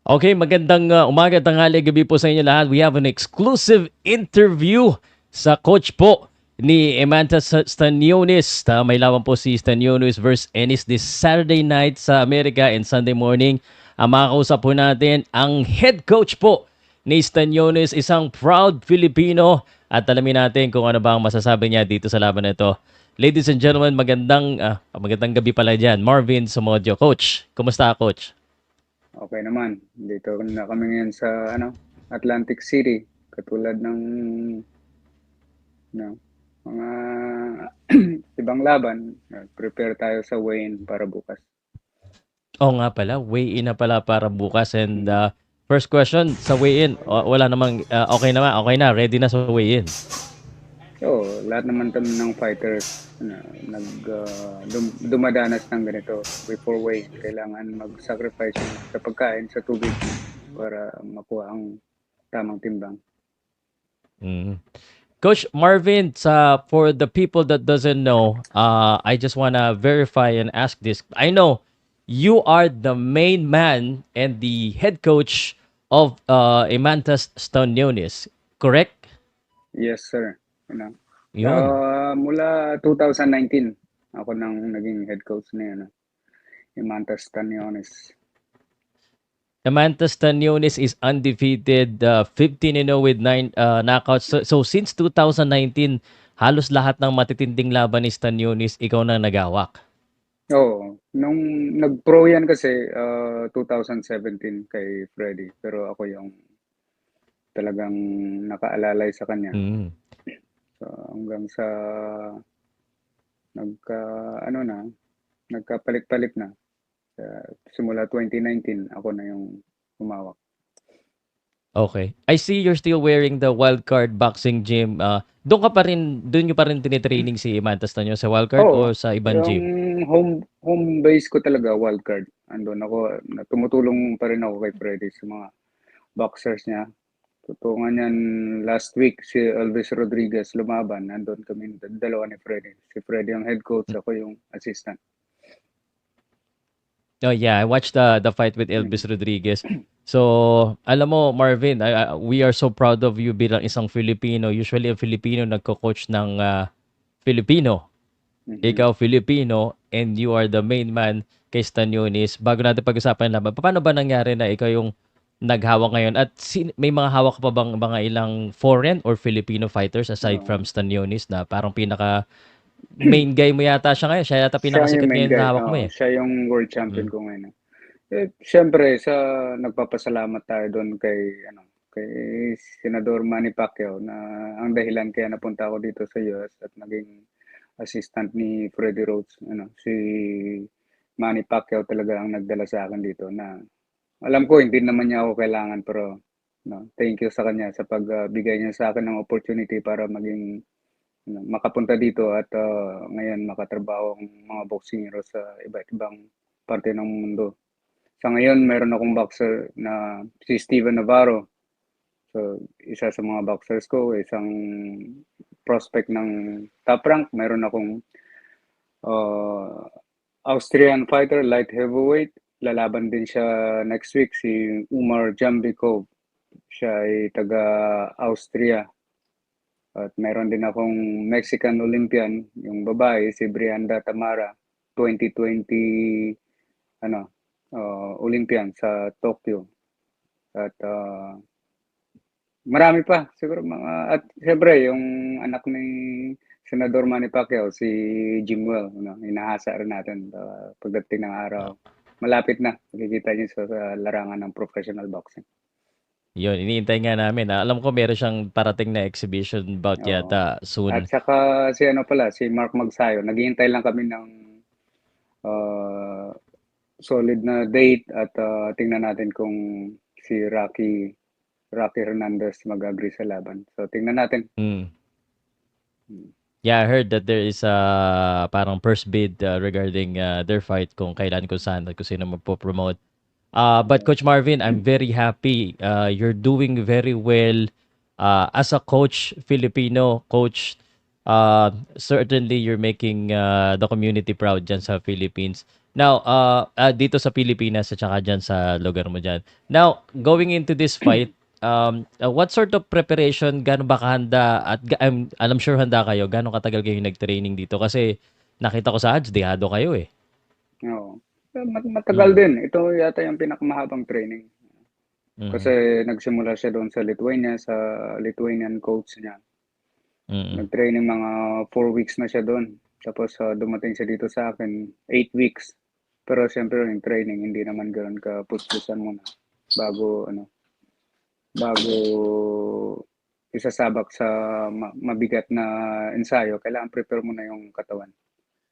Okay, magandang umaga, tanghali, gabi po sa inyo lahat. We have an exclusive interview sa coach po ni Emanta Stanionis. May laban po si Stanionis versus Ennis this Saturday night sa Amerika and Sunday morning. Ang makakausap po natin ang head coach po ni Stanionis, isang proud Filipino. At alamin natin kung ano ba ang masasabi niya dito sa laban na ito. Ladies and gentlemen, magandang gabi pala dyan. Marvin Somodio. Coach, kumusta Coach? Okay naman. Dito na kami ngayon sa Atlantic City. Katulad ng mga ibang laban. Prepare tayo sa weigh-in para bukas. Oo nga pala, weigh-in na pala para bukas and first question sa weigh-in, wala namang okay na, ready na sa weigh-in. So, lahat naman kami ng fighters dumadanas ng ganito before weigh-in. Kailangan mag-sacrifice sa pagkain, sa tubig para makuha ang tamang timbang. Coach Marvin, for the people that doesn't know, I just wanna verify and ask this. I know you are the main man and the head coach of Imantas Stanionis, correct? Yes, sir. Yun. Mula 2019, ako nang naging head coach na Imantas Stanionis. Imantas Stanionis is undefeated, 15-0 with 9 knockouts. So since 2019, halos lahat ng matitinding laban ni Stanionis, ikaw na nagawak. Oo. Nung nag-pro yan kasi 2017 kay Freddy. Pero ako yung talagang nakaalalay sa kanya. So, hanggang sa nagkapalit-palit na. Simula 2019, ako na yung humawak. Okay. I see you're still wearing the Wildcard Boxing Gym. Doon nyo pa rin tinitraining si Imantas na nyo sa Wildcard o sa ibang yung gym? home base ko talaga, Wildcard. Andun ako, tumutulong pa rin ako kay Freddy sa mga boxers niya. Tutungan yan last week, si Elvis Rodriguez lumaban. Nandun kami, dalawa ni Freddy. Si Freddy ang head coach, ako yung assistant. Oh yeah, I watched the fight with Elvis Rodriguez. So, alam mo Marvin, we are so proud of you bilang isang Filipino. Usually ang Filipino nagko-coach ng Filipino. Ikaw Filipino and you are the main man kay Stanionis. Bago natin pag-usapan laban, paano ba nangyari na ikaw yung naghawak ngayon? At may mga hawak pa bang mga ilang foreign or Filipino fighters aside from Stanionis na parang pinaka main guy mo yata siya ngayon? Siya yata pinakasikat ngayon na hawak mo eh. Siya yung world champion ko ngayon. Siyempre, nagpapasalamat tayo doon kay Senador Manny Pacquiao na ang dahilan kaya napunta ako dito sa US at naging assistant ni Freddie Roach. Si Manny Pacquiao talaga ang nagdala sa akin dito na alam ko hindi naman niya ako kailangan pero thank you sa kanya sa pagbigay niya sa akin ng opportunity para maging makapunta dito at ngayon makatrabaho ang mga boxing hero sa iba't ibang parte ng mundo. Sa ngayon, meron akong boxer na si Steven Navarro. So, isa sa mga boxers ko, isang prospect ng top rank. Meron akong Austrian fighter, light heavyweight. Lalaban din siya next week, si Umar Jambikov. Siya ay taga-Austria. At meron din akong Mexican Olympian, yung babae, si Brianda Tamara, 2020 Olympian sa Tokyo. At marami pa siguro at siyempre yung anak ni Senador Manny Pacquiao, si Jimwell, inaasa rin natin pagdating ng araw. Malapit na, makikita niyo sa larangan ng professional boxing. Yun, iniintay nga namin. Alam ko meron siyang parating na exhibition bout yata soon. At saka si Mark Magsayo, naghihintay lang kami ng solid na date at tingnan natin kung si Rocky Hernandez mag-agree sa laban. So tingnan natin. Yeah, I heard that there is parang first bid regarding their fight kung kailan, kung saan, at kung sino magpo-promote. But Coach Marvin, I'm very happy. You're doing very well as a coach, Filipino coach. Certainly, you're making the community proud dyan sa Philippines. Now, dito sa Pilipinas at saka dyan sa lugar mo dyan. Now, going into this fight, what sort of preparation, gaano ba kahanda, at I'm sure handa kayo, gaano katagal kayo nag-training dito? Kasi nakita ko sa ads, dehado kayo eh. Oo. Matagal Mm. din. Ito yata yung pinakamahabang training. Mm. Kasi nagsimula siya doon sa Lithuania, sa Lithuanian coach niya. Mm. Nag-training mga 4 weeks na siya doon. Tapos dumating siya dito sa akin, 8 weeks. Pero siyempre yung training, hindi naman ganoon ka puspusan muna bago isasabak sa mabigat na ensayo. Kailangan prepare mo na yung katawan.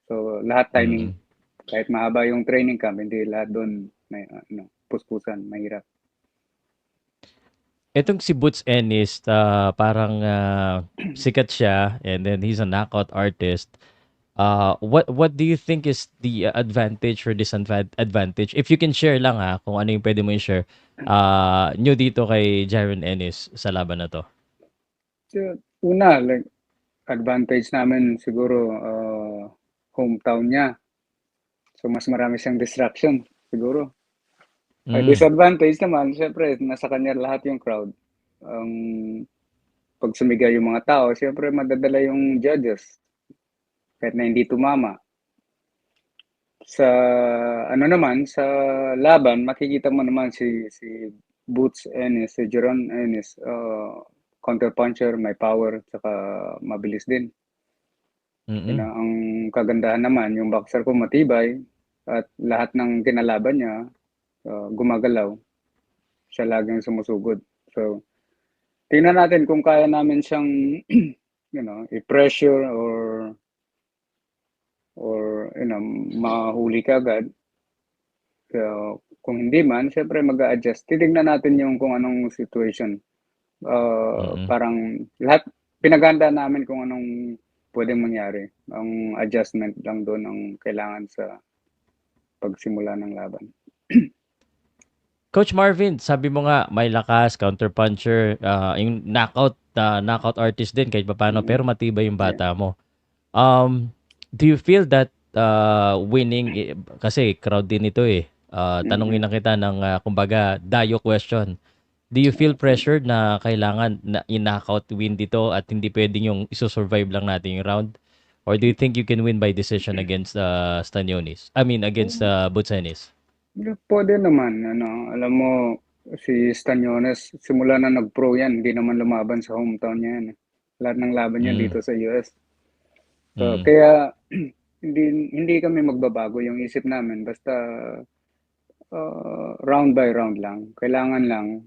So lahat timing, Mm. kahit mahaba yung training camp, hindi lahat doon may puspusan, mahirap. Etong si Boots Ennis, parang sikat siya and then he's a knockout artist. What do you think is the advantage or disadvantage? If you can share lang ha, kung ano yung pwede mo i-share nyo dito kay Jaron Ennis sa laban na to. So, una, like, advantage namin siguro hometown niya. So mas marami siyang distraction siguro. Ay Mm. disadvantage naman, siyempre nasa kanya lahat yung crowd. Ang pag sumigaw yung mga tao, siyempre madadala yung judges kahit na hindi tumama. Sa ano naman, sa laban makikita mo naman si Boots Ennis, si Jeron Ennis, counter puncher, may power, tsaka mabilis din. Yun Mm. ang kagandahan naman, yung boxer ko matibay at lahat ng kinalaban niya gumagalaw. Siya laging sumusugod. So, tingnan natin kung kaya namin siyang i-pressure or mahuli ka agad. So, kung hindi man, syempre mag-a-adjust. Titignan natin yung kung anong situation. Mm. Parang lahat pinaganda namin kung anong pwedeng mangyari. Ang adjustment lang doon ang kailangan sa pagsimula ng laban. Coach Marvin, sabi mo nga may lakas, counter puncher, yung knockout artist din kahit papaano pero Mm. matibay yung Yeah. bata mo. Do you feel that winning kasi crowd din ito eh. Tanungin Mm-mm. na kita ng kumbaga dayo question. Do you feel Sige. pressured na kailangan na i-knockout win dito at hindi pwedeng yung iso-survive lang natin yung round? Or do you think you can win by decision against Stanionis? I mean against Butsenis? Pwede naman, alam mo, si Staniones, simula na nag-pro yan, hindi naman lumaban sa hometown niya yan. Lahat ng laban niya Mm. dito sa US. So, Mm. kaya hindi kami magbabago yung isip namin. Basta round by round lang. Kailangan lang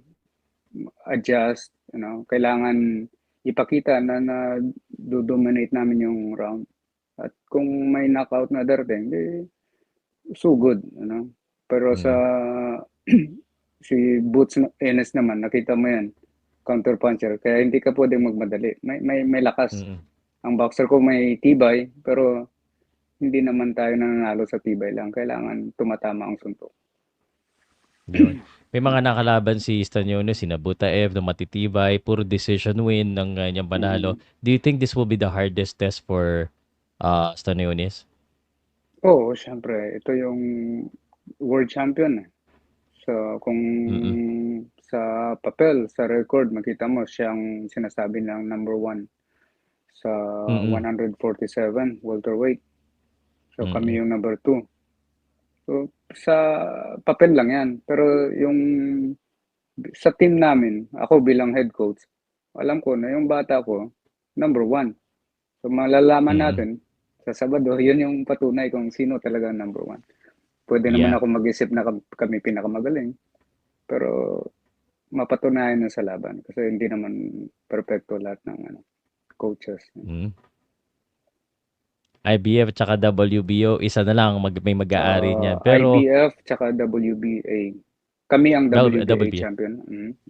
adjust, kailangan ipakita na do-dominate namin yung round. At kung may knockout na darating, di so good, Pero sa Mm. si Boots Ennis naman, nakita mo yan, counter puncher. Kaya hindi ka pwedeng magmadali. May lakas. Mm. Ang boxer ko may tibay, pero hindi naman tayo nananalo sa tibay lang. Kailangan tumatama ang suntok. Yun. May mga nakalaban si Stanionis, si Nabutaev, na matitibay, puro decision win ng kanyang panalo. Mm. Do you think this will be the hardest test for Stanionis? Oo, syempre. Ito yung world champion. So, kung Mm. sa papel, sa record, makita mo siyang sinasabi ng number one sa Mm. 147 welterweight. So, kami Mm. yung number two. So, sa papel lang yan. Pero yung sa team namin, ako bilang head coach, alam ko na yung bata ko, number one. So, malalaman Mm. natin sa Sabado, yun yung patunay kung sino talaga ang number one. Pwede naman Yeah. ako mag-isip na kami pinakamagaling. Pero mapatunayan na sa laban kasi hindi naman perpekto lahat ng coaches. Mm. IBF at saka WBO, isa na lang may mag-aari niyan. Pero IBF tsaka WBA. Kami ang WBA WBO. champion.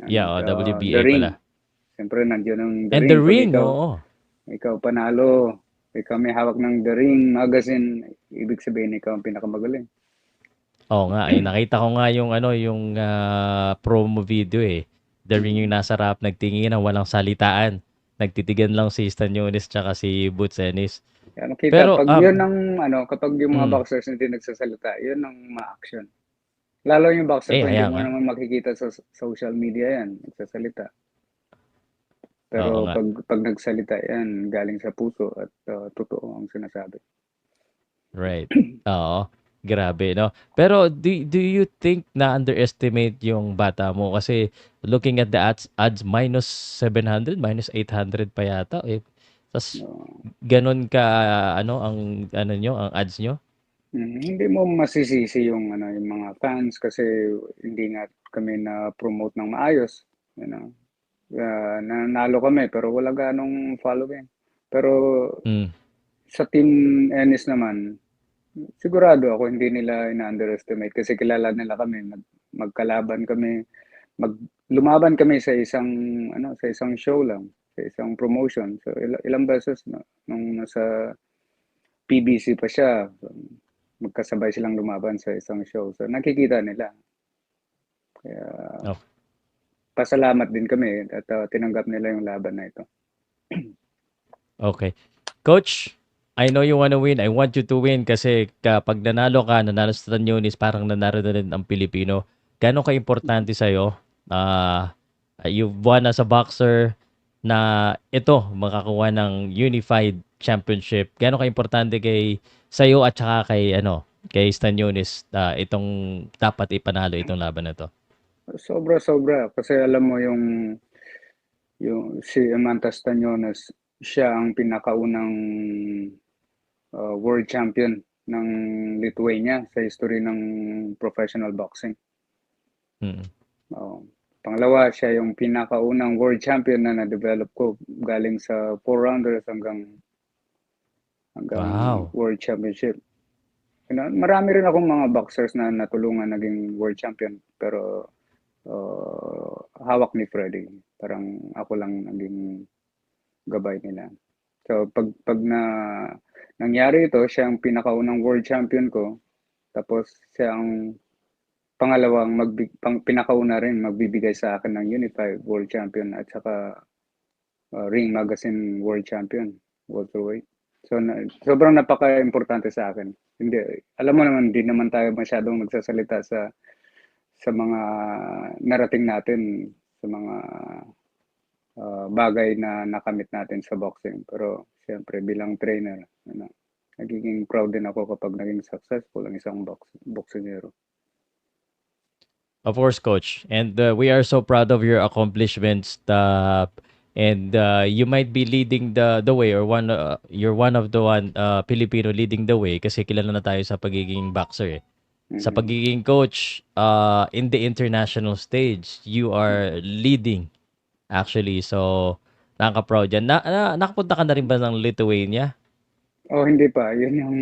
Yeah, And The WBA Ring. pala. Siyempre, nandiyan ang The And Ring. the Pag ring, ikaw, oo. ikaw panalo, ikaw may hawak ng The Ring magazine, ibig sabihin ikaw ang pinakamagaling. Oo nga, nakita ko nga yung yung promo video eh. The ring yung nasa rap, nagtingin na walang salitaan. Nagtitigan lang si Stanionis tsaka si Boots Ennis. Kaya makita Pero, 'pag 'yun ang ano, kapag yung mga mm, boxers hindi nagsasalita, 'yun ang ma-action. Lalo yung boxer ko hindi kaya mo nga. naman makikita sa social media 'yan, nagsasalita. Pero Oo nga. 'pag nagsalita 'yan galing sa puso at, totoo ang sinasabi. Right. Oo. Grabe, no? Pero do you think na underestimate yung bata mo? Kasi looking at the odds minus 800 pa yata. Eh. Tas Oo. ganun ka, ano, ano nyo, ang odds nyo? Hindi mo masisisi yung ano, yung mga fans kasi hindi nga kami na-promote ng maayos, you know. Nanalo kami pero wala gaanong following. Pero Mm. sa Team Ennis naman, sigurado ako hindi nila ina-underestimate kasi kilala nila kami, magkalaban kami, lumaban kami sa isang ano, sa isang show lang, sa isang promotion. So ilang beses na nung nasa PBC pa siya, magkasabay silang lumaban sa isang show. So nakikita nila. Kaya Oh, pasalamat din kami at tinanggap nila yung laban na ito. okay. Coach, I know you wanna win. I want you to win kasi kapag nanalo sa Tanyonis, parang nanalo na rin ang Pilipino. Gano'n ka-importante sa'yo? Ah, you've won as a boxer na ito, makakuha ng unified championship. Gano'n ka-importante sa'yo at saka kay Stanyonis itong dapat ipanalo itong laban na to? Sobra-sobra kasi alam mo yung si Amantas Tanyones, siya ang pinakaunang world champion ng Lithuania sa history ng professional boxing. Mm. Oo. Pangalawa, siya yung pinakaunang world champion na na-develop ko galing sa 4 rounders hanggang Wow. world championship. Marami rin akong mga boxers na natulungan naging world champion pero hawak ni Freddy. Parang ako lang naging gabay nila. So nangyari ito, siya ang pinakaunang world champion ko. Tapos siya ang pangalawang pinakauna rin magbibigay sa akin ng Unified World Champion at saka Ring Magazine World Champion, welterweight. So sobrang napaka-importante sa akin. Hindi, alam mo naman, hindi naman tayo masyadong nagsasalita sa mga narating natin, sa mga bagay na nakamit natin sa boxing. Pero siyempre bilang trainer, nagiging proud din ako kapag naging successful ang isang boksingero. Of course, coach. And we are so proud of your accomplishments. And you might be leading the way or you're one of the Filipino leading the way kasi kilala na tayo sa pagiging boxer. Eh. Sa Mm. pagiging coach in the international stage, you are leading actually. So nakaka-proud yan. Nakapunta ka na rin ba ng Lithuania? Oh, hindi pa. Yun yung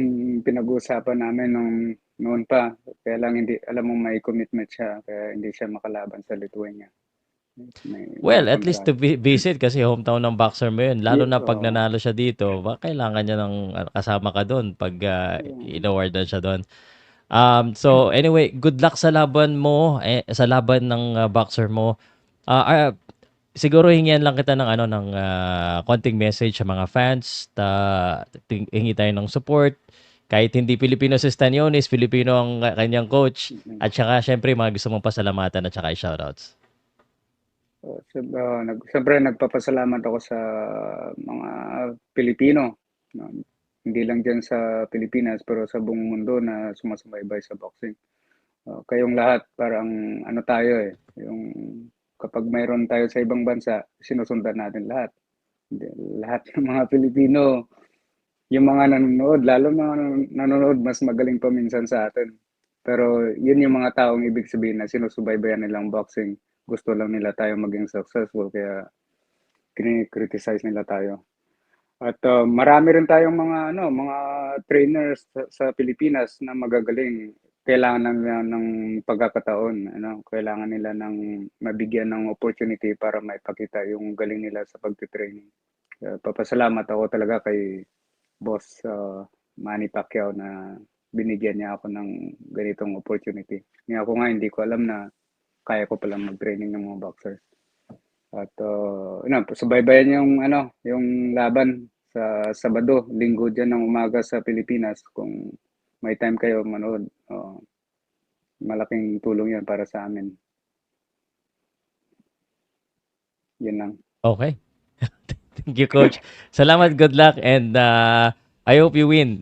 pinag-uusapan namin noon pa. Kaya lang hindi, alam mo may commitment siya, kaya hindi siya makalaban sa Lithuania. May Well, at least to kontrata. visit kasi hometown ng boxer mo yun. Lalo na pag Oo. nanalo siya dito, kailangan niya ng kasama ka doon pag in-award na siya doon. So anyway, good luck sa laban mo, sa laban ng boxer mo. Ah, ah, siguro hingian lang kita ng konting message sa mga fans. Hingi tayo ng support. Kahit hindi Pilipino si Stanionis, Filipino ang kanyang coach. Mm. At saka syempre mga gusto mong pasalamatan at saka i-shoutouts. Siyempre nagpapasalamat ako sa mga Pilipino. No? Hindi lang diyan sa Pilipinas pero sa buong mundo na sumasubaybay sa boxing. Kayong lahat parang ano tayo eh, yung kapag mayroon tayo sa ibang bansa, sinusundan natin lahat. Lahat ng mga Pilipino, yung mga nanonood, lalo mga nanonood, mas magaling pa minsan sa atin. Pero yun yung mga taong ibig sabihin na sinusubaybayan nilang boxing. Gusto lang nila tayo maging successful, kaya kini-criticize nila tayo. At marami rin tayong mga trainers sa Pilipinas na magagaling. Kailangan nila ng pagkakataon, kailangan nila ng mabigyan ng opportunity para maipakita yung galing nila sa pagte-training. Papasalamat ako talaga kay Boss Manny Pacquiao na binigyan niya ako ng ganitong opportunity. Ako nga hindi ko alam na kaya ko palang mag-training ng mga boxers. At subaybayan yung yung laban sa Sabado, Linggo dyan ng umaga sa Pilipinas. Kung may time kayo manood, malaking tulong yan para sa amin. Yun lang. Okay. Thank you, Coach. Salamat, good luck, and I hope you win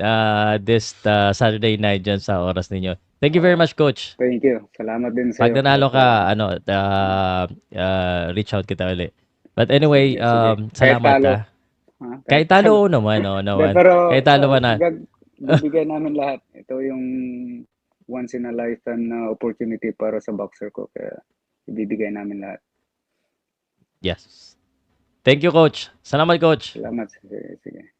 this Saturday night dyan sa oras ninyo. Thank you very much, Coach. Thank you. Salamat din sa Pag iyo. nanalo ka, reach out kita ulit. But anyway, Sige, sige. Kahit salamat talo. ah. Kahit Kahit talo, talo. oo naman, oo Hindi, naman. pero Kahit talo man na. bibigyan namin lahat. Ito yung once in a lifetime na opportunity para sa boxer ko. Kaya ibibigay namin lahat. Yes. Thank you, Coach. Salamat, Coach. Salamat. Sige, sige.